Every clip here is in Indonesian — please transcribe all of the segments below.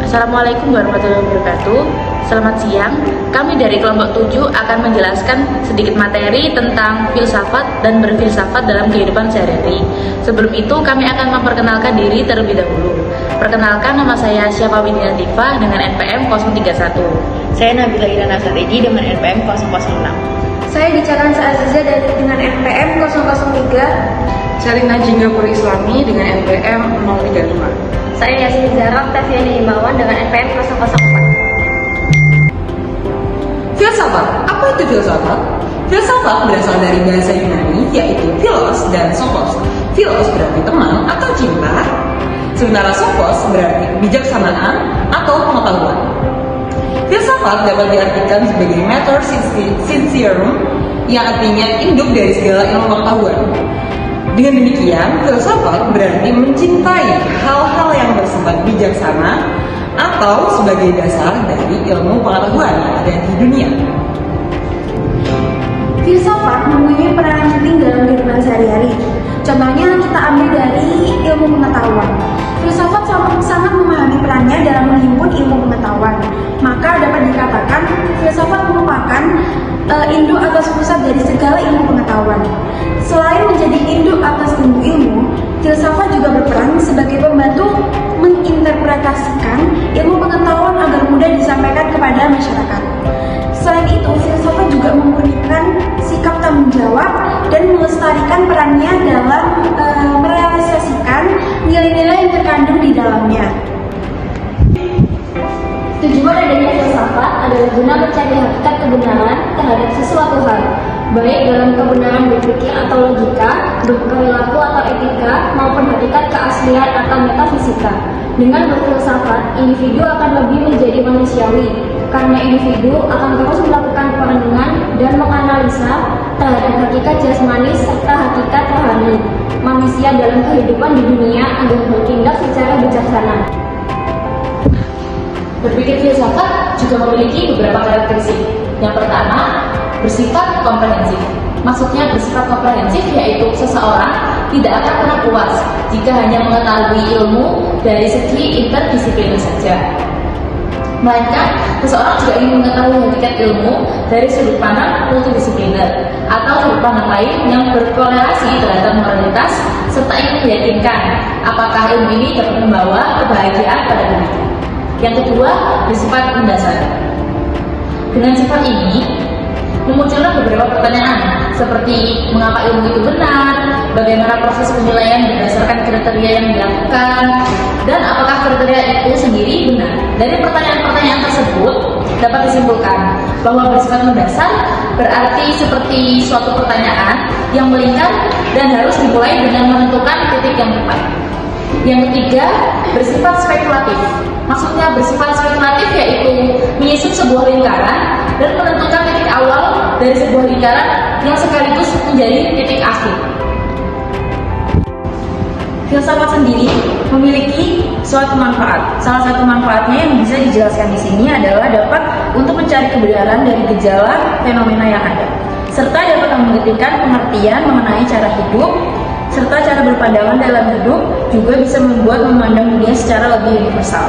Assalamualaikum warahmatullahi wabarakatuh. Selamat siang, kami dari kelompok 7 akan menjelaskan sedikit materi tentang filsafat dan berfilsafat dalam kehidupan sehari-hari. Sebelum itu, kami akan memperkenalkan diri terlebih dahulu. Perkenalkan, nama saya Syafa Windy Latifah dengan NPM 031. Saya Nabila Irana Saridi dengan NPM 006. Saya Dicaransa Aziza dengan NPM 003. Salina Jinggapur Islami dengan NPM 035. Saya Yasin Zara Tafiani Imawan dengan NPM 004. Filsafat. Apa itu filsafat? Filsafat berasal dari bahasa Yunani yaitu philos dan sophos. Philos berarti teman atau cinta, sementara sophos berarti kebijaksanaan atau pengetahuan. Filsafat dapat diartikan sebagai matter sincerum yang artinya induk dari segala ilmu pengetahuan. Dengan demikian, filsafat berarti mencintai hal-hal yang bersifat bijaksana atau sebagai dasar dari ilmu pengetahuan yang ada di dunia. Filsafat mempunyai peranan penting dalam kehidupan sehari-hari. Contohnya kita ambil dari ilmu pengetahuan. Filsafat sangat memahami perannya dalam menghimpun ilmu pengetahuan. Maka dapat dikatakan filsafat merupakan induk atas pusat dari segala ilmu pengetahuan. Selain menjadi induk atas ilmu, filsafat juga berperan sebagai pembantu menginterpretasikan ilmu pengetahuan agar mudah disampaikan kepada masyarakat. Selain itu, filsafat juga memberikan sikap tanggung jawab dan melestarikan perannya dalam merealisasikan nilai-nilai yang terkandung di dalamnya. Tujuan adanya filsafat adalah guna mencari hakikat kebenaran terhadap sesuatu hal, baik dalam kebenaran berpikir atau logika, berperilaku atau etika, maupun hakikat keaslian atau metafisika. Dengan berfilsafat, individu akan lebih menjadi manusiawi, karena individu akan terus melakukan perenungan dan menganalisa terhadap hakikat jasmani serta hakikat rohani manusia dalam kehidupan di dunia agar bertindak secara bijaksana. Berpikir filsafat juga memiliki beberapa karakteristik. Yang pertama, bersifat komprehensif. Maksudnya bersifat komprehensif yaitu seseorang tidak akan pernah puas jika hanya mengetahui ilmu dari segi interdisipliner saja. Melainkan, seseorang juga ingin mengetahui hakikat ilmu dari sudut pandang multidisipliner atau sudut pandang lain yang bertoleransi terhadap moralitas serta ingin meyakinkan apakah ilmu ini dapat membawa kebahagiaan pada dirinya. Yang kedua, bersifat mendasar. Dengan sifat ini, memunculkan beberapa pertanyaan seperti mengapa ilmu itu benar, bagaimana proses penilaian berdasarkan kriteria yang dilakukan, dan apakah kriteria itu sendiri benar. Dari pertanyaan-pertanyaan tersebut dapat disimpulkan bahwa bersifat mendasar berarti seperti suatu pertanyaan yang melingkar dan harus dimulai dengan menentukan titik yang tepat. Yang ketiga, bersifat spekulatif. Maksudnya bersifat spekulatif yaitu menyusun sebuah lingkaran dan menentukan titik awal dari sebuah lingkaran yang sekaligus menjadi titik akhir. Filsafat sendiri memiliki suatu manfaat. Salah satu manfaatnya yang bisa dijelaskan di sini adalah dapat untuk mencari kebenaran dari gejala fenomena yang ada, serta dapat membuktikan pengertian mengenai cara hidup, serta cara berpandangan dalam hidup juga bisa memandang dunia secara lebih universal.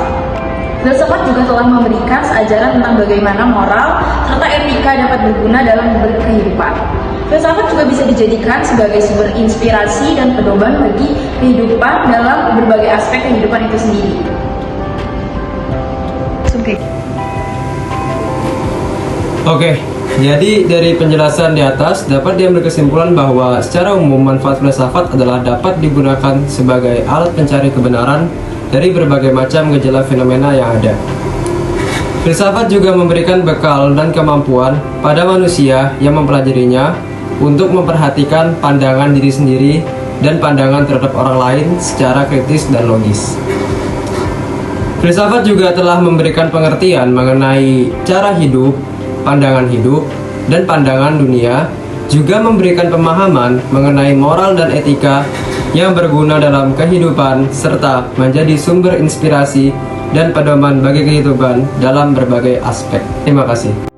Filsafat juga telah memberikan ajaran tentang bagaimana moral serta etika dapat berguna dalam berkehidupan. Filsafat juga bisa dijadikan sebagai sumber inspirasi dan pedoman bagi kehidupan dalam berbagai aspek kehidupan itu sendiri. Oke, jadi dari penjelasan di atas dapat diambil kesimpulan bahwa secara umum manfaat filsafat adalah dapat digunakan sebagai alat pencari kebenaran dari berbagai macam gejala fenomena yang ada. Filsafat juga memberikan bekal dan kemampuan pada manusia yang mempelajarinya untuk memperhatikan pandangan diri sendiri dan pandangan terhadap orang lain secara kritis dan logis. Filsafat juga telah memberikan pengertian mengenai cara hidup, pandangan hidup, dan pandangan dunia, juga memberikan pemahaman mengenai moral dan etika yang berguna dalam kehidupan serta menjadi sumber inspirasi dan pedoman bagi kehidupan dalam berbagai aspek. Terima kasih.